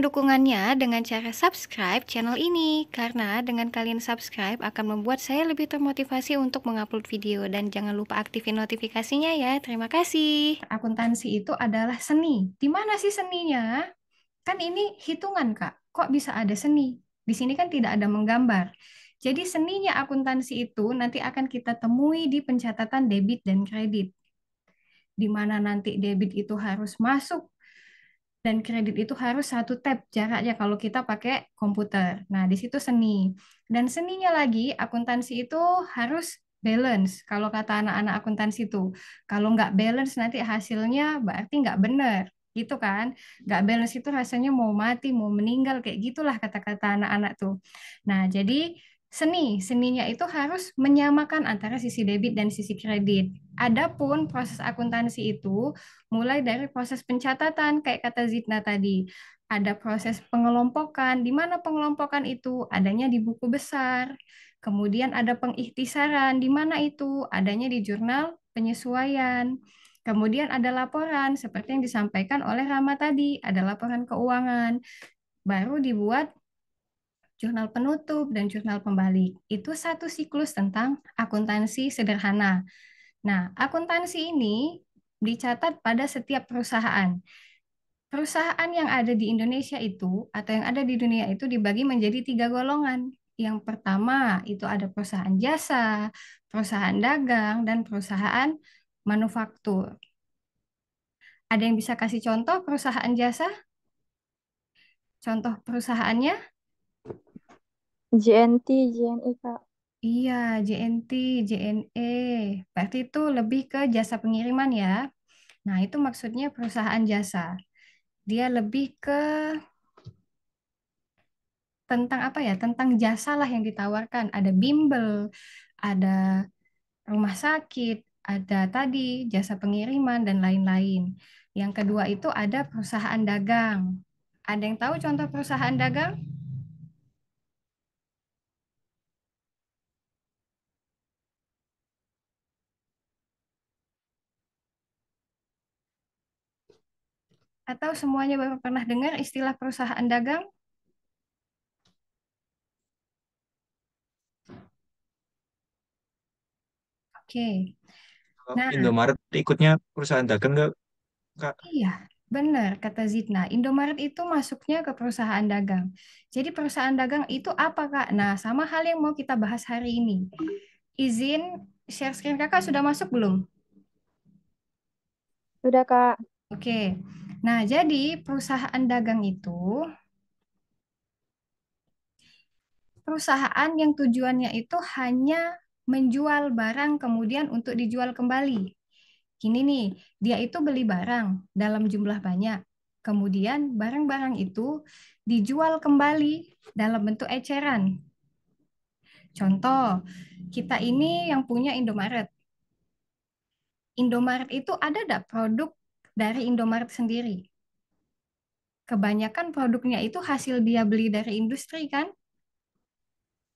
Berikan dukungannya dengan cara subscribe channel ini, karena dengan kalian subscribe akan membuat saya lebih termotivasi untuk mengupload video. Dan jangan lupa aktifin notifikasinya ya. Terima kasih. Akuntansi itu adalah seni. Di mana sih seninya? Kan ini hitungan, Kak. Kok bisa ada seni? Di sini kan tidak ada menggambar. Jadi seninya akuntansi itu nanti akan kita temui di pencatatan debit dan kredit. Di mana nanti debit itu harus masuk dan kredit itu harus satu tab jaraknya kalau kita pakai komputer. Nah, di situ seni. Dan seninya lagi, akuntansi itu harus balance. Kalau kata anak-anak akuntansi itu, kalau nggak balance nanti hasilnya berarti nggak benar. Gitu kan? Nggak balance itu rasanya mau mati, mau meninggal, kayak gitulah kata-kata anak-anak tuh. Nah, jadi seninya itu harus menyamakan antara sisi debit dan sisi kredit. Adapun proses akuntansi itu mulai dari proses pencatatan, kayak kata Zidna tadi. Ada proses pengelompokan, di mana pengelompokan itu adanya di buku besar. Kemudian ada pengikhtisaran, di mana itu adanya di jurnal penyesuaian. Kemudian ada laporan, seperti yang disampaikan oleh Rama tadi, ada laporan keuangan. Baru dibuat jurnal penutup dan jurnal pembalik. Itu satu siklus tentang akuntansi sederhana. Nah, akuntansi ini dicatat pada setiap perusahaan. Perusahaan yang ada di Indonesia itu, atau yang ada di dunia itu dibagi menjadi tiga golongan. Yang pertama itu ada perusahaan jasa, perusahaan dagang, dan perusahaan manufaktur. Ada yang bisa kasih contoh perusahaan jasa? Contoh perusahaannya? JNT, JNI, Kak. Iya, JNT, JNE. Berarti itu lebih ke jasa pengiriman ya. Nah, itu maksudnya perusahaan jasa. Dia lebih ke tentang apa ya? Tentang jasa lah yang ditawarkan. Ada bimbel, ada rumah sakit, ada tadi jasa pengiriman dan lain-lain. Yang kedua itu ada perusahaan dagang. Ada yang tahu contoh perusahaan dagang? Atau semuanya baru pernah dengar istilah perusahaan dagang? Oke. Kalau Nah, Indomaret ikutnya perusahaan dagang nggak, Kak? iya, benar kata Zidna. Indomaret itu masuknya ke perusahaan dagang. Jadi perusahaan dagang itu apa, Kak? Nah, sama hal yang mau kita bahas hari ini. Izin share screen Kakak sudah masuk belum? Sudah, Kak. Oke. Nah, jadi perusahaan dagang itu perusahaan yang tujuannya itu hanya menjual barang kemudian untuk dijual kembali. Gini nih, dia itu beli barang dalam jumlah banyak. Kemudian barang-barang itu dijual kembali dalam bentuk eceran. Contoh, kita ini yang punya Indomaret. Indomaret itu ada nggak produk dari Indomaret sendiri? Kebanyakan produknya itu hasil dia beli dari industri kan?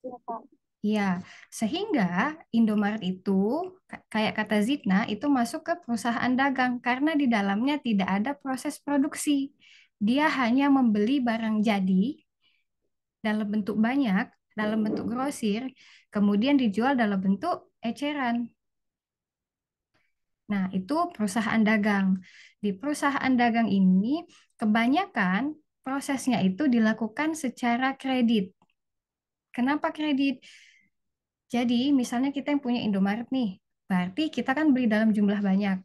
Iya, Kak. Ya, sehingga Indomaret itu kayak kata Zidna itu masuk ke perusahaan dagang karena di dalamnya tidak ada proses produksi. Dia hanya membeli barang jadi dalam bentuk banyak, dalam bentuk grosir, kemudian dijual dalam bentuk eceran. Nah, itu perusahaan dagang. Di perusahaan dagang ini kebanyakan prosesnya itu dilakukan secara kredit. Kenapa kredit? Jadi, misalnya kita yang punya Indomaret nih, berarti kita kan beli dalam jumlah banyak.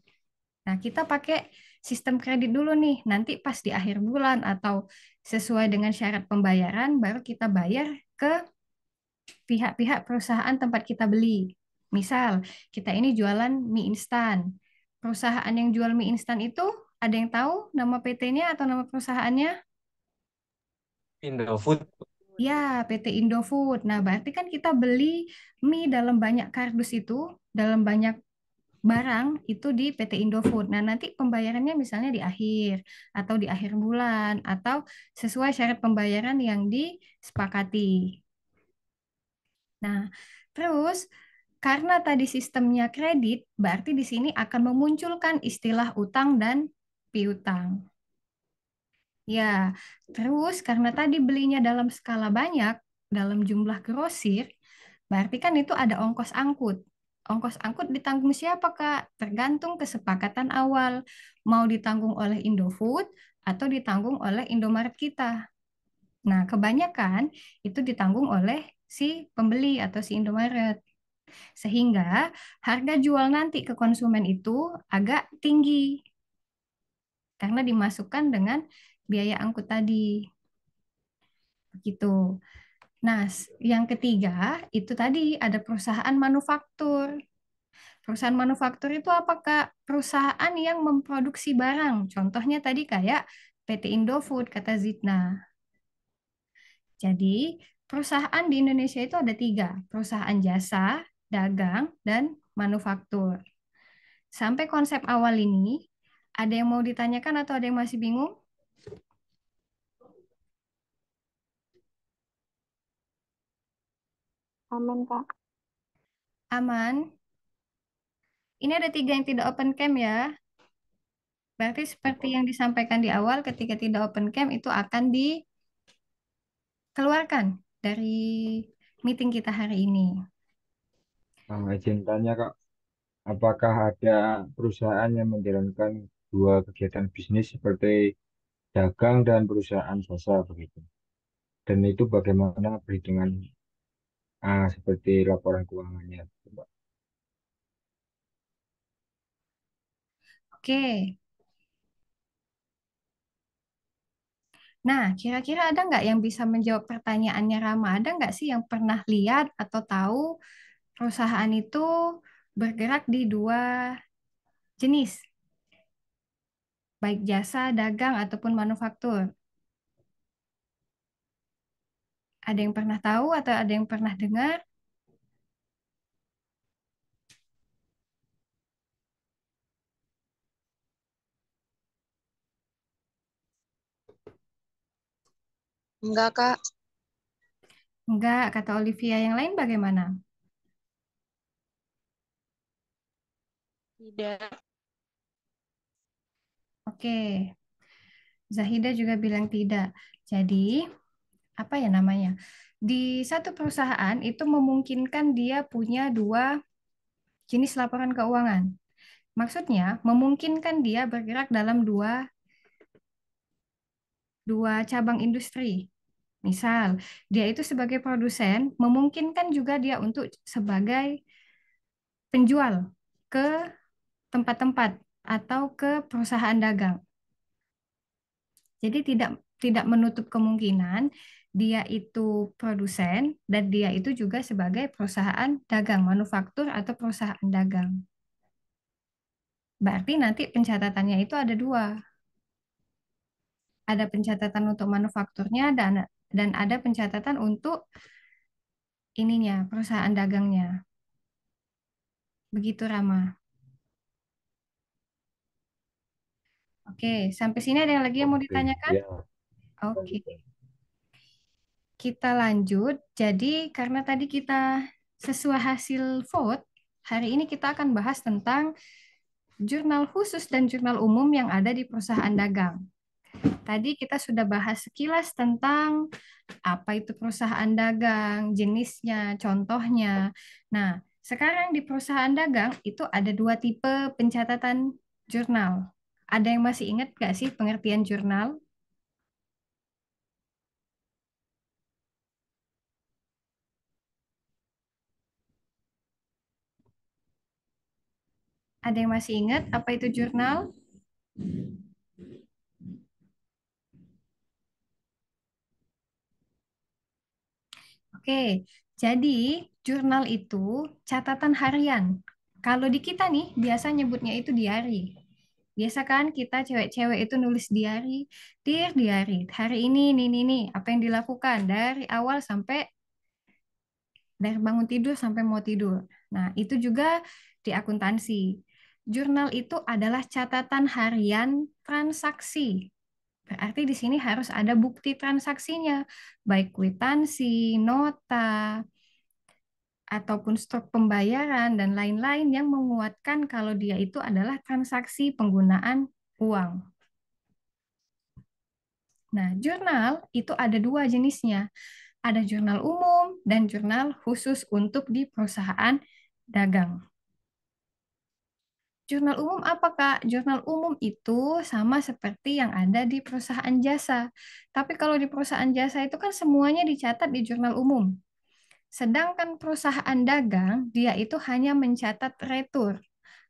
Nah, kita pakai sistem kredit dulu nih. Nanti pas di akhir bulan atau sesuai dengan syarat pembayaran, baru kita bayar ke pihak-pihak perusahaan tempat kita beli. Misal, kita ini jualan mie instan. Perusahaan yang jual mie instan itu, ada yang tahu nama PT-nya atau nama perusahaannya? Indofood. Ya, PT Indofood. Nah, berarti kan kita beli mie dalam banyak kardus itu, dalam banyak barang itu di PT Indofood. Nah, nanti pembayarannya misalnya di akhir atau di akhir bulan atau sesuai syarat pembayaran yang disepakati. Nah, terus karena tadi sistemnya kredit, berarti di sini akan memunculkan istilah utang dan piutang. Ya, terus karena tadi belinya dalam skala banyak, dalam jumlah grosir, berarti kan itu ada ongkos angkut. Ongkos angkut ditanggung siapa, Kak? Tergantung kesepakatan awal. Mau ditanggung oleh Indofood atau ditanggung oleh Indomaret kita. Nah, kebanyakan itu ditanggung oleh si pembeli atau si Indomaret. Sehingga harga jual nanti ke konsumen itu agak tinggi karena dimasukkan dengan biaya angkut tadi. Begitu. Nah, yang ketiga itu tadi ada perusahaan manufaktur. Perusahaan manufaktur itu apa, Kak? Perusahaan yang memproduksi barang. Contohnya tadi kayak PT Indofood, kata Zidna. Jadi, perusahaan di Indonesia itu ada tiga. Perusahaan jasa, dagang, dan manufaktur. Sampai konsep awal ini, ada yang mau ditanyakan atau ada yang masih bingung? Aman, Kak. Aman? Ini ada tiga yang tidak open cam ya. Berarti seperti yang disampaikan di awal, ketika tidak open cam itu akan dikeluarkan dari meeting kita hari ini. Izin tanya Kak, apakah ada perusahaan yang menjalankan dua kegiatan bisnis seperti dagang dan perusahaan jasa begitu? Dan itu bagaimana perhitungan seperti laporan keuangannya, Pak? Oke. Nah, kira-kira ada nggak yang bisa menjawab pertanyaannya Rama? Ada nggak sih yang pernah lihat atau tahu perusahaan itu bergerak di dua jenis, baik jasa, dagang, ataupun manufaktur? Ada yang pernah tahu atau ada yang pernah dengar? Enggak, Kak. Enggak, kata Olivia. Yang lain bagaimana? Tidak. Oke, Zahida juga bilang tidak. Jadi, apa ya namanya? Di satu perusahaan itu memungkinkan dia punya dua jenis laporan keuangan. Maksudnya, memungkinkan dia bergerak dalam dua dua cabang industri. Misal, dia itu sebagai produsen, memungkinkan juga dia untuk sebagai penjual ke tempat-tempat atau ke perusahaan dagang. Jadi tidak tidak menutup kemungkinan dia itu produsen dan dia itu juga sebagai perusahaan dagang, manufaktur atau perusahaan dagang. Berarti nanti pencatatannya itu ada dua. Ada pencatatan untuk manufakturnya dan ada pencatatan untuk ininya, perusahaan dagangnya. Begitu, Rama. Oke, sampai sini ada yang lagi yang mau Oke, ditanyakan? ya. Oke, kita lanjut. Jadi, karena tadi kita sesuai hasil vote, hari ini kita akan bahas tentang jurnal khusus dan jurnal umum yang ada di perusahaan dagang. Tadi kita sudah bahas sekilas tentang apa itu perusahaan dagang, jenisnya, contohnya. Nah, sekarang di perusahaan dagang itu ada dua tipe pencatatan jurnal. Ada yang masih ingat gak sih pengertian jurnal? Ada yang masih ingat apa itu jurnal? Oke, jadi jurnal itu catatan harian. Kalau di kita nih, biasa nyebutnya itu diary. Biasa kan kita cewek-cewek itu nulis diary, Dear diary, hari ini, apa yang dilakukan dari awal sampai dari bangun tidur sampai mau tidur. Nah, itu juga di akuntansi. Jurnal itu adalah catatan harian transaksi. Berarti di sini harus ada bukti transaksinya, baik kwitansi, nota, ataupun stok pembayaran dan lain-lain yang menguatkan kalau dia itu adalah transaksi penggunaan uang. Nah, jurnal itu ada dua jenisnya. Ada jurnal umum dan jurnal khusus untuk di perusahaan dagang. Jurnal umum apa, Kak? Jurnal umum itu sama seperti yang ada di perusahaan jasa. Tapi kalau di perusahaan jasa itu kan semuanya dicatat di jurnal umum. Sedangkan perusahaan dagang, dia itu hanya mencatat retur.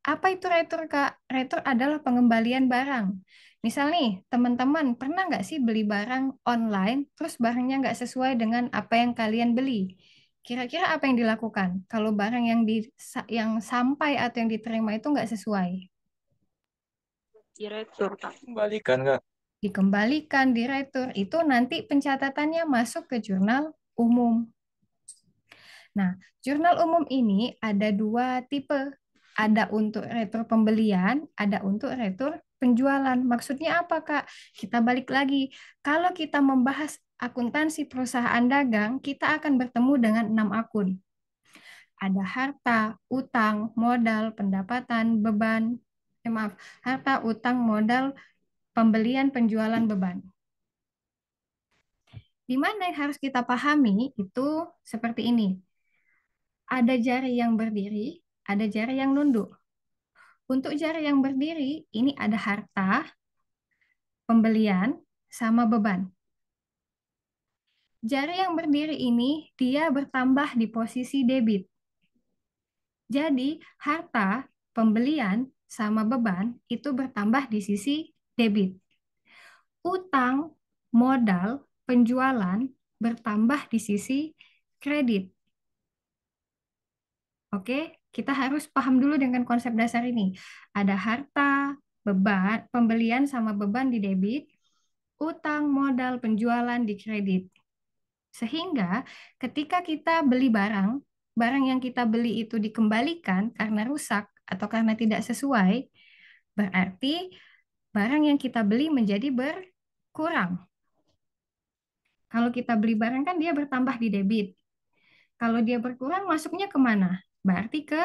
Apa itu retur, Kak? Retur adalah pengembalian barang. Misal nih, teman-teman pernah nggak sih beli barang online, terus barangnya nggak sesuai dengan apa yang kalian beli? Kira-kira apa yang dilakukan kalau barang yang sampai atau yang diterima itu nggak sesuai? Direktur, Kak. Kembalikan, Kak. Dikembalikan di retur, itu nanti pencatatannya masuk ke jurnal umum. Nah, jurnal umum ini ada dua tipe. Ada untuk retur pembelian, ada untuk retur penjualan. Maksudnya apa, Kak? Kita balik lagi. Kalau kita membahas akuntansi perusahaan dagang, kita akan bertemu dengan 6 akun. Ada harta, utang, modal, pendapatan, beban. Maaf, harta, utang, modal, pembelian, penjualan, beban. Di mana yang harus kita pahami itu seperti ini. Ada jari yang berdiri, ada jari yang nunduk. Untuk jari yang berdiri, ini ada harta, pembelian, sama beban. Jari yang berdiri ini, dia bertambah di posisi debit. Jadi, harta, pembelian, sama beban itu bertambah di sisi debit. Utang, modal, penjualan bertambah di sisi kredit. Oke, kita harus paham dulu dengan konsep dasar ini. Ada harta, beban, pembelian sama beban di debit, utang, modal, penjualan di kredit. Sehingga ketika kita beli barang, barang yang kita beli itu dikembalikan karena rusak atau karena tidak sesuai, berarti barang yang kita beli menjadi berkurang. Kalau kita beli barang kan dia bertambah di debit. Kalau dia berkurang masuknya kemana? Berarti ke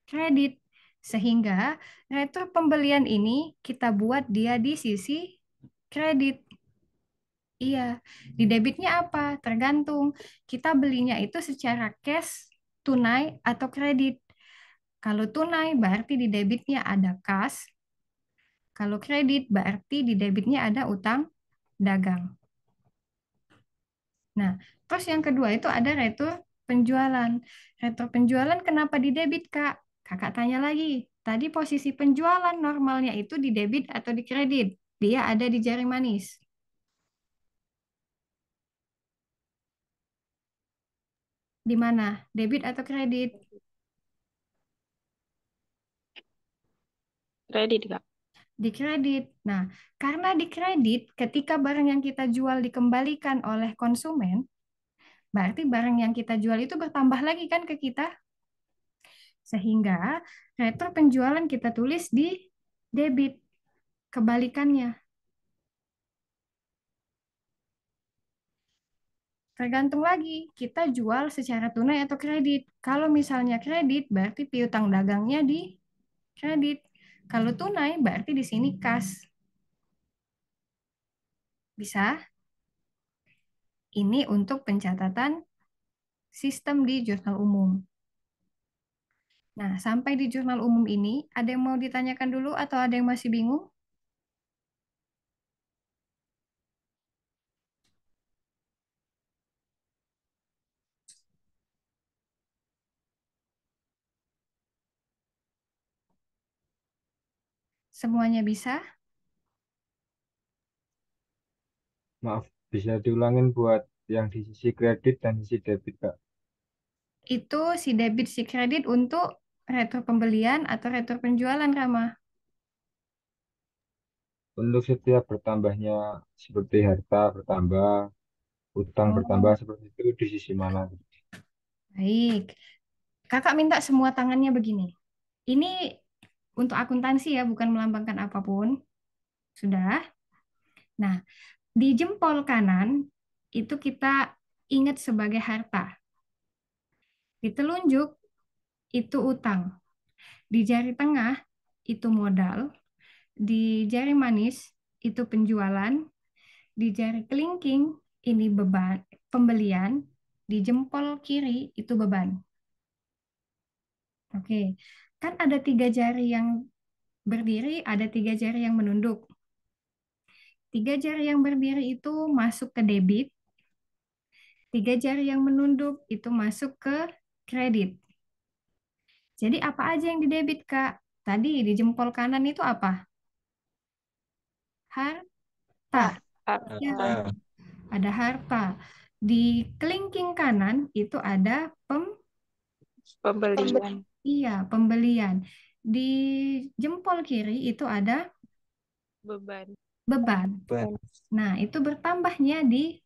kredit. Sehingga retur pembelian ini kita buat dia di sisi kredit. Iya, di debitnya apa? Tergantung. Kita belinya itu secara cash, tunai, atau kredit. Kalau tunai berarti di debitnya ada kas. Kalau kredit berarti di debitnya ada utang dagang. Nah, terus yang kedua itu ada retur penjualan. Retur penjualan kenapa di debit, Kak? Kakak tanya lagi. Tadi posisi penjualan normalnya itu di debit atau di kredit? Dia ada di jari manis. Di mana? Debit atau kredit? Kredit, Kak. Di kredit. Nah, karena di kredit, ketika barang yang kita jual dikembalikan oleh konsumen, berarti barang yang kita jual itu bertambah lagi kan ke kita. Sehingga retur penjualan kita tulis di debit. Kebalikannya. Tergantung lagi, kita jual secara tunai atau kredit. Kalau misalnya kredit, berarti piutang dagangnya di kredit. Kalau tunai, berarti di sini kas. Bisa? Ini untuk pencatatan sistem di jurnal umum. Nah, sampai di jurnal umum ini, ada yang mau ditanyakan dulu atau ada yang masih bingung? Semuanya bisa? Maaf, bisa diulangin buat yang di sisi kredit dan sisi debit, Kak. Itu si debit, si kredit untuk retur pembelian atau retur penjualan, Rama. Untuk setiap bertambahnya seperti harta bertambah, utang bertambah Oh, seperti itu di sisi mana? baik. Kakak minta semua tangannya begini. Ini untuk akuntansi ya, bukan melambangkan apapun. Sudah. Nah, di jempol kanan itu kita ingat sebagai harta. Di telunjuk itu utang. Di jari tengah itu modal. Di jari manis itu penjualan. Di jari kelingking ini beban pembelian, di jempol kiri itu beban. Oke, kan ada 3 jari yang berdiri, ada 3 jari yang menunduk. 3 jari yang berdiri itu masuk ke debit, 3 jari yang menunduk itu masuk ke kredit. Jadi apa aja yang didebit, Kak? Tadi di jempol kanan itu apa? Harta. Ya, Harta. ada harta. Di kelingking kanan itu ada Pembelian. pembelian. Di jempol kiri itu ada Beban. beban. Beban. Nah, itu bertambahnya di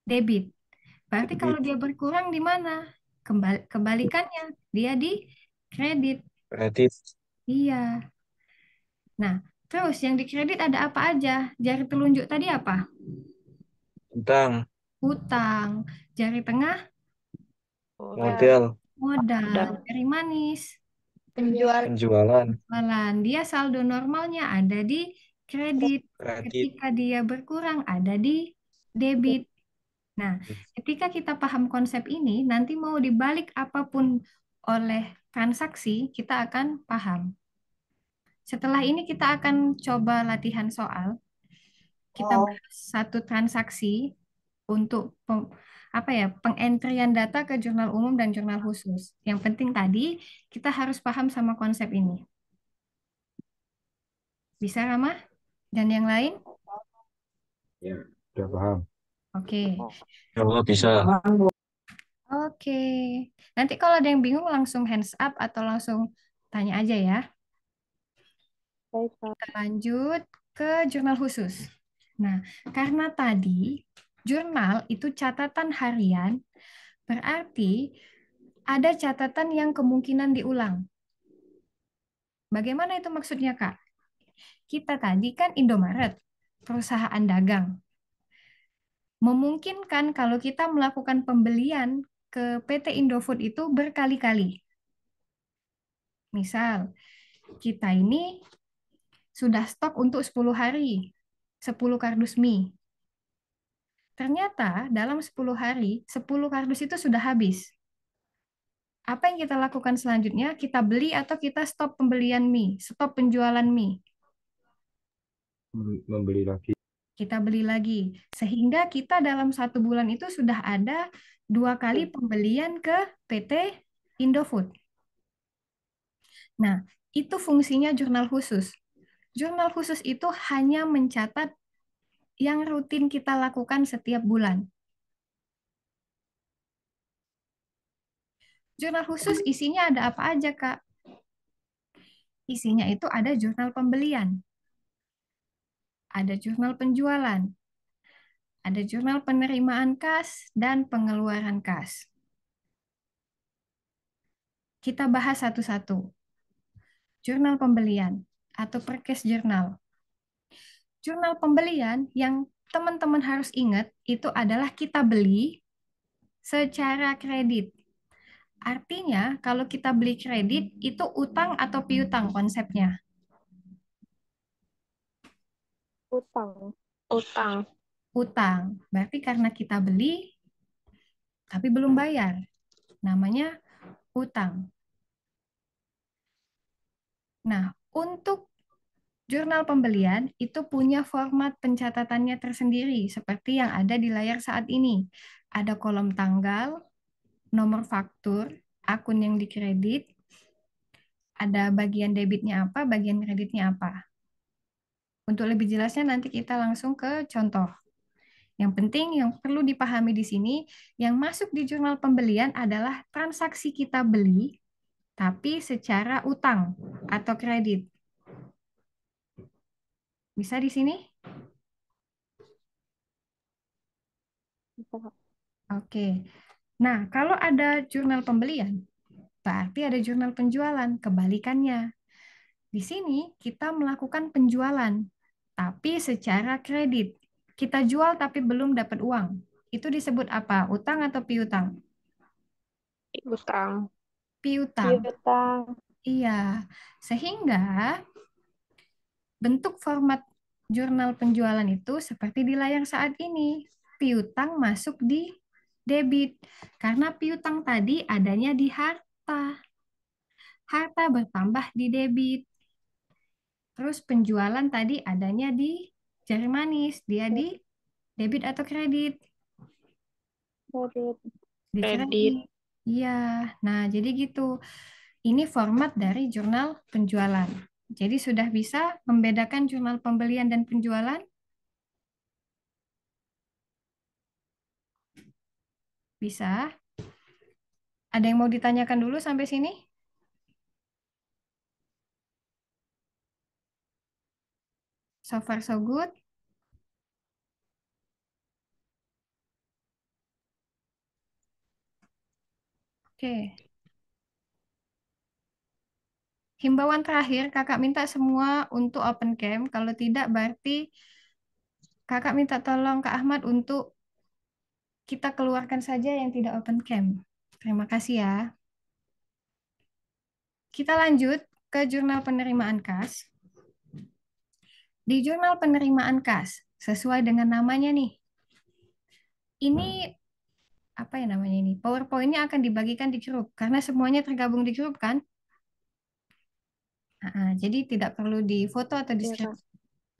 debit. Berarti kalau Debit. dia berkurang di mana? Kebalikannya, dia di kredit. Kredit. Iya. Nah, terus yang di kredit ada apa aja? Jari telunjuk tadi apa? Utang. Hutang. Jari tengah, Modal. modal. Dan Jari manis, penjual. Penjualan. jualan. Dia saldo normalnya ada di kredit. Kredit. Ketika dia berkurang ada di debit. Nah, ketika kita paham konsep ini, nanti mau dibalik apapun oleh transaksi, kita akan paham. Setelah ini kita akan coba latihan soal. Kita bahas satu transaksi untuk apa ya, pengentrian data ke jurnal umum dan jurnal khusus. Yang penting tadi kita harus paham sama konsep ini. Bisa, Rama? Dan yang lain? Ya, udah paham. Oke. Kalau bisa. Oke. Nanti kalau ada yang bingung langsung hands up atau langsung tanya aja ya. Baik, Kak. Kita lanjut ke jurnal khusus. Nah, karena tadi jurnal itu catatan harian, berarti ada catatan yang kemungkinan diulang. Bagaimana itu maksudnya, Kak? Kita tadi kan Indomaret, perusahaan dagang. Memungkinkan kalau kita melakukan pembelian ke PT Indofood itu berkali-kali. Misal, kita ini sudah stok untuk 10 hari, 10 kardus mie. Ternyata dalam 10 hari, 10 kardus itu sudah habis. Apa yang kita lakukan selanjutnya? Kita beli atau kita stop pembelian mie, stop penjualan mie. Membeli lagi. Kita beli lagi. Sehingga kita dalam 1 bulan itu sudah ada 2 kali pembelian ke PT Indofood. Nah, itu fungsinya jurnal khusus. Jurnal khusus itu hanya mencatat yang rutin kita lakukan setiap bulan. Jurnal khusus isinya ada apa aja, Kak? Isinya itu ada jurnal pembelian, ada jurnal penjualan, ada jurnal penerimaan kas, dan pengeluaran kas. Kita bahas satu-satu. Jurnal pembelian atau purchase journal. Jurnal pembelian yang teman-teman harus ingat itu adalah kita beli secara kredit. Artinya, kalau kita beli kredit, itu utang atau piutang konsepnya? Utang. Utang. Utang. Berarti karena kita beli, tapi belum bayar. Namanya utang. Nah, untuk jurnal pembelian itu punya format pencatatannya tersendiri, seperti yang ada di layar saat ini. Ada kolom tanggal, nomor faktur, akun yang dikredit, ada bagian debitnya apa, bagian kreditnya apa. Untuk lebih jelasnya nanti kita langsung ke contoh. Yang penting yang perlu dipahami di sini, yang masuk di jurnal pembelian adalah transaksi kita beli, tapi secara utang atau kredit. Bisa di sini? Bisa, Kak. Oke. Nah, kalau ada jurnal pembelian, berarti ada jurnal penjualan. Kebalikannya. Di sini kita melakukan penjualan, tapi secara kredit. Kita jual tapi belum dapat uang. Itu disebut apa? Utang atau piutang? Utang. Piutang. Piutang. Iya. Sehingga bentuk format jurnal penjualan itu seperti di layar saat ini. Piutang masuk di debit. Karena piutang tadi adanya di harta. Harta bertambah di debit. Terus penjualan tadi adanya di jari manis. Dia di debit atau kredit? Kredit. Di Kredit. kredit. Iya. Nah, jadi gitu. Ini format dari jurnal penjualan. Jadi sudah bisa membedakan jurnal pembelian dan penjualan? Bisa. Ada yang mau ditanyakan dulu sampai sini? So far so good. Oke. Himbauan terakhir, kakak minta semua untuk open cam. Kalau tidak, berarti kakak minta tolong Kak Ahmad untuk kita keluarkan saja yang tidak open cam. Terima kasih ya. Kita lanjut ke jurnal penerimaan kas. Di jurnal penerimaan kas, sesuai dengan namanya nih, ini apa ya namanya ini? PowerPoint-nya akan dibagikan di grup karena semuanya tergabung di grup kan? Jadi tidak perlu difoto atau di Iya, screen. Kak.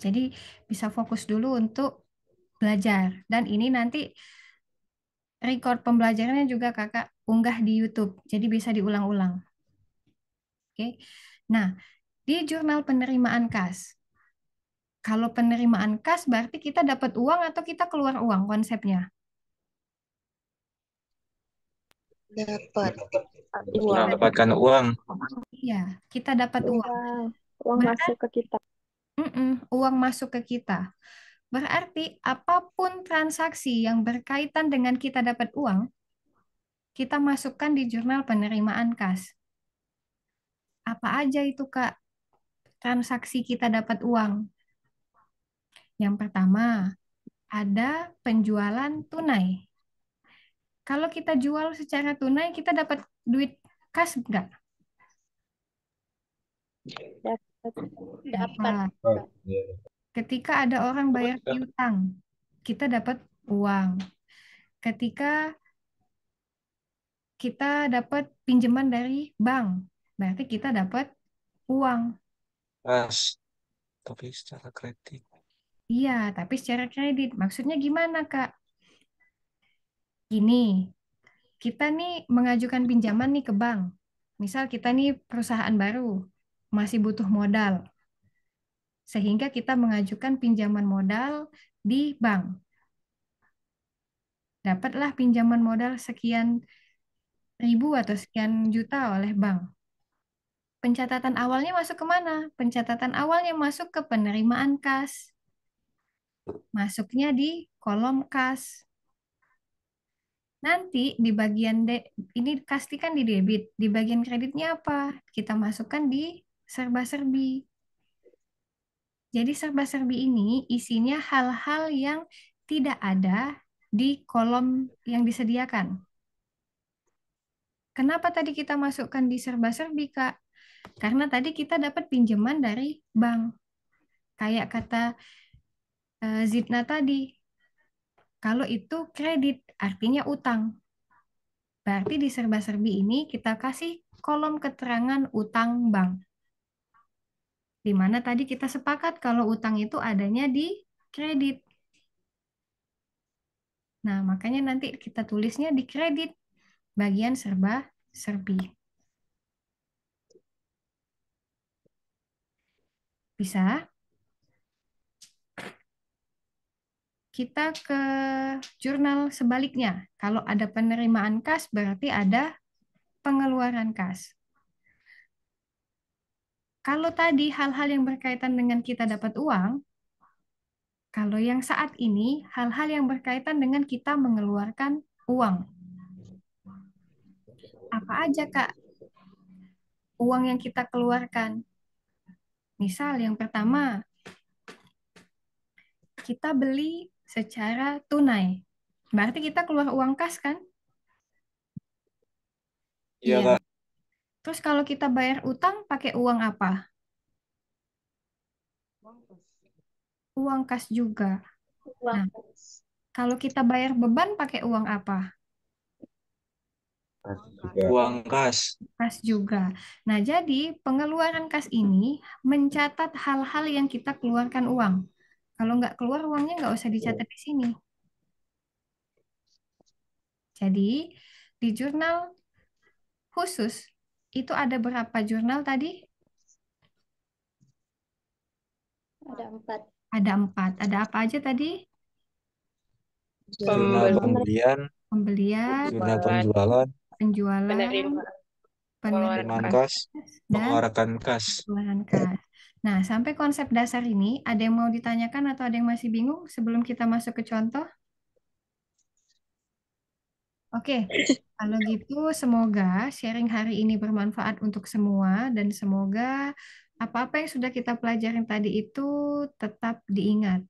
Jadi bisa fokus dulu untuk belajar. Dan ini nanti record pembelajarannya juga kakak unggah di YouTube. Jadi bisa diulang-ulang. Oke. Nah, di jurnal penerimaan kas. Kalau penerimaan kas berarti kita dapat uang atau kita keluar uang konsepnya? Dapat Uang. Mendapatkan uang. Iya, kita dapat uang. Uang. Uang Berarti masuk ke kita. uang masuk ke kita. Berarti apapun transaksi yang berkaitan dengan kita dapat uang, kita masukkan di jurnal penerimaan kas. Apa aja itu, Kak? Transaksi kita dapat uang. Yang pertama, ada penjualan tunai. Kalau kita jual secara tunai, kita dapat duit kas enggak? Dapat. Dapat. Oh, iya. Ketika ada orang bayar piutang, kita dapat uang. Ketika kita dapat pinjaman dari bank, berarti kita dapat uang. Kas. Tapi secara kredit. Iya, tapi secara kredit. Maksudnya gimana, Kak? Gini, kita nih mengajukan pinjaman nih ke bank. Misal kita nih perusahaan baru, masih butuh modal. Sehingga kita mengajukan pinjaman modal di bank. Dapatlah pinjaman modal sekian ribu atau sekian juta oleh bank. Pencatatan awalnya masuk ke mana? Pencatatan awalnya masuk ke penerimaan kas. Masuknya di kolom kas. Nanti di bagian ini pastikan di debit. Di bagian kreditnya apa? Kita masukkan di serba-serbi. Jadi serba-serbi ini isinya hal-hal yang tidak ada di kolom yang disediakan. Kenapa tadi kita masukkan di serba-serbi, Kak? Karena tadi kita dapat pinjaman dari bank. Kayak kata Zidna tadi, kalau itu kredit artinya utang. Berarti di serba-serbi ini kita kasih kolom keterangan utang bank. Di mana tadi kita sepakat kalau utang itu adanya di kredit. Nah, makanya nanti kita tulisnya di kredit bagian serba-serbi. Bisa? Kita ke jurnal sebaliknya. Kalau ada penerimaan kas, berarti ada pengeluaran kas. Kalau tadi hal-hal yang berkaitan dengan kita dapat uang, kalau yang saat ini hal-hal yang berkaitan dengan kita mengeluarkan uang. Apa aja, Kak, uang yang kita keluarkan? Misal yang pertama, kita beli secara tunai. Berarti kita keluar uang kas kan? Iya, Iya. Kak. Terus kalau kita bayar utang pakai uang apa? Uang kas juga. Uang Nah, kas. kalau kita bayar beban pakai uang apa? Kas juga. Uang kas. Kas juga. Nah, jadi pengeluaran kas ini mencatat hal-hal yang kita keluarkan uang. Kalau nggak keluar uangnya nggak usah dicatat di sini. Jadi di jurnal khusus itu ada berapa jurnal tadi? Ada 4. Ada 4. Ada apa aja tadi? Jurnal pembelian, Pembelian, jurnal penjualan, penjualan, penerimaan penerimaan kas, dan pengeluaran kas. pengeluaran kas. Nah, sampai konsep dasar ini, ada yang mau ditanyakan atau ada yang masih bingung sebelum kita masuk ke contoh? Oke, kalau gitu semoga sharing hari ini bermanfaat untuk semua dan semoga apa-apa yang sudah kita pelajarin tadi itu tetap diingat.